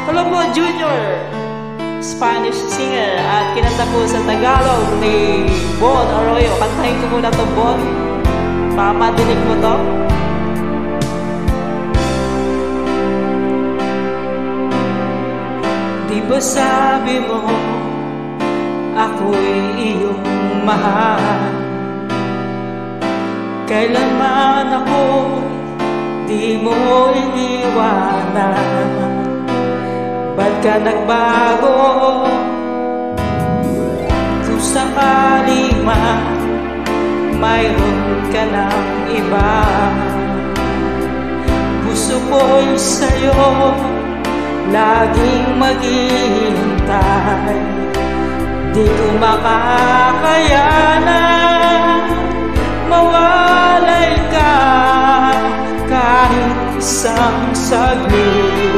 Hello po, Junior, Spanish singer, at kinanta po sa Tagalog ni Bon Arroyo. Kantahin ko muna to, Bon, para madinig mo to. Di ba sabi mo ako'y iyong mahal? Kailanman ako di mo iniwanan. Ba't ka nagbago? Kung sakali man mayroon ka ng iba, puso ko'y sa'yo laging maghihintay. Di ko makakayanan mawalay ka kahit isang saglit.